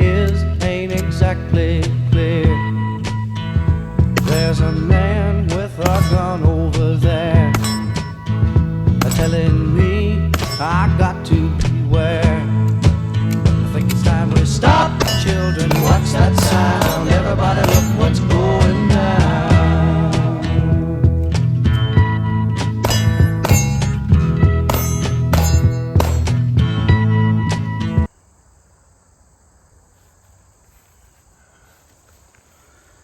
is ain't exactly clear. There's a man with a gun over there telling me I got to beware. I think it's time we stop. Children, what's that sound? Everybody look what's going down.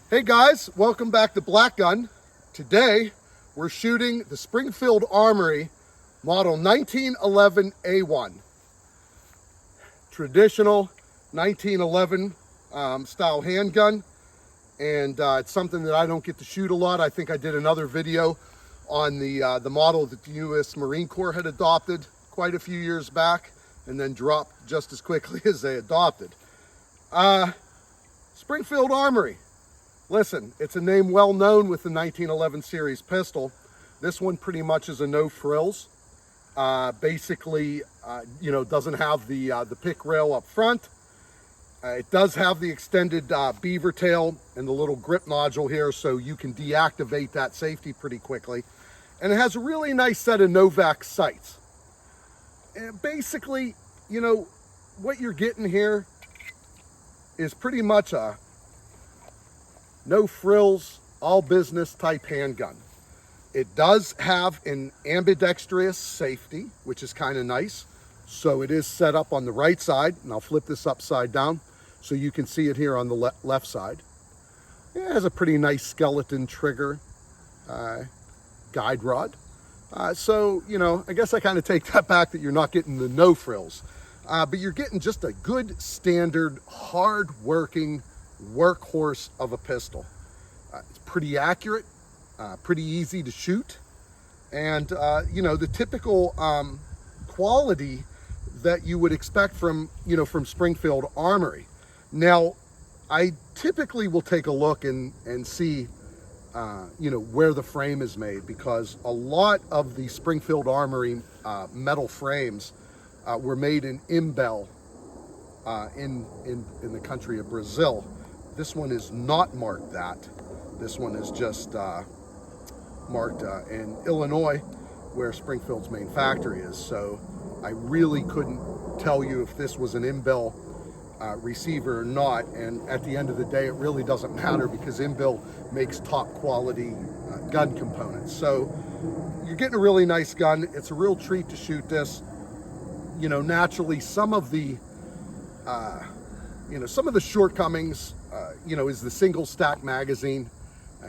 Hey guys, welcome back to Black Gun. Today we're shooting the Springfield Armory model 1911 A1. Traditional 1911 style handgun, and it's something that I don't get to shoot a lot. I think I did another video on the model that the U.S. Marine Corps had adopted quite a few years back and then dropped just as quickly as they adopted. Springfield Armory. Listen, it's a name well known with the 1911 series pistol. This one pretty much is a no frills. Basically, doesn't have the pick rail up front. It does have the extended beaver tail and the little grip nodule here, so you can deactivate that safety pretty quickly. And it has a really nice set of Novak sights. And basically, what you're getting here is pretty much a no frills, all business type handgun. It does have an ambidextrous safety, which is kind of nice. So it is set up on the right side, and I'll flip this upside down so you can see it here on the left side. It has a pretty nice skeleton trigger guide rod. So, I guess I kind of take that back that you're not getting the no frills, but you're getting just a good standard, hard working workhorse of a pistol. It's pretty accurate, pretty easy to shoot, and the typical quality that you would expect from Springfield Armory. Now, I typically will take a look and see where the frame is made, because a lot of the Springfield Armory metal frames were made in Imbel in the country of Brazil. This one is not marked that. This one is just marked in Illinois, where Springfield's main factory is. So I really couldn't tell you if this was an Imbel receiver or not. And at the end of the day, it really doesn't matter, because Imbel makes top quality gun components. So you're getting a really nice gun. It's a real treat to shoot this. Naturally, some of the shortcomings, is the single stack magazine.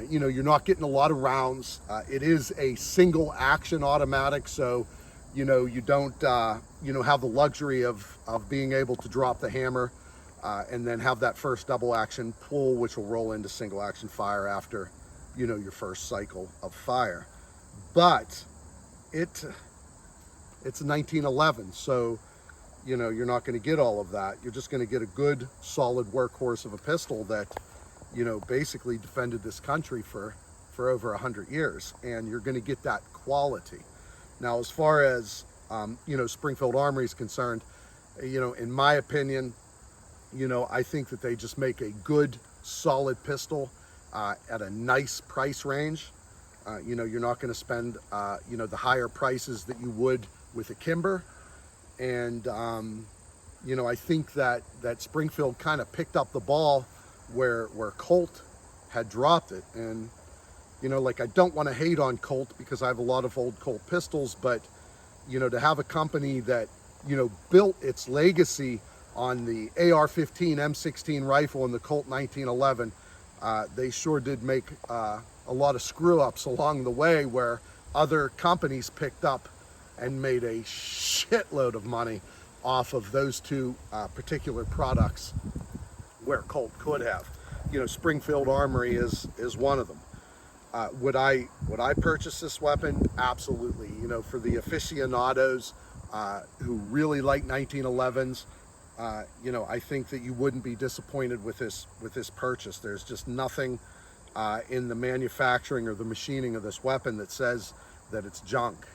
You're not getting a lot of rounds. It is a single action automatic, so you don't have the luxury of being able to drop the hammer and then have that first double action pull, which will roll into single action fire after your first cycle of fire. But it's 1911, so you're not going to get all of that. You're just going to get a good solid workhorse of a pistol that basically defended this country for over 100 years, and you're going to get that quality. Now, as far as Springfield Armory is concerned, in my opinion, I think that they just make a good solid pistol at a nice price range. You're not going to spend the higher prices that you would with a KYMBER. And I think that Springfield kind of picked up the ball where COLT had dropped it. And I don't want to hate on COLT, because I have a lot of old COLT pistols, but to have a company that built its legacy on the AR-15 M16 rifle and the COLT 1911, they sure did make a lot of screw ups along the way, where other companies picked up and made a shitload of money off of those two particular products, where COLT could have. Springfield Armory is one of them. Would I purchase this weapon? Absolutely. For the aficionados who really like 1911s, I think that you wouldn't be disappointed with this purchase. There's just nothing in the manufacturing or the machining of this weapon that says that it's junk.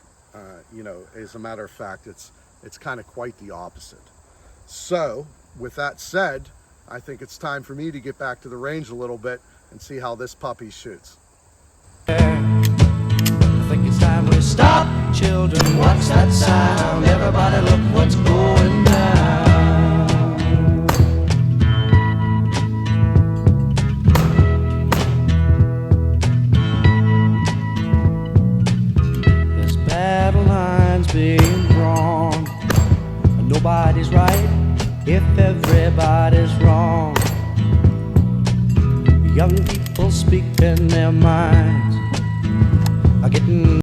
As a matter of fact, it's kind of quite the opposite. So with that said, I think it's time for me to get back to the range a little bit and see how this puppy shoots. I think it's time we stop. Children, what's that sound? Everybody look what's going down. There's battle lines being drawn. Nobody's right if everybody's wrong. Young people speak in their minds are getting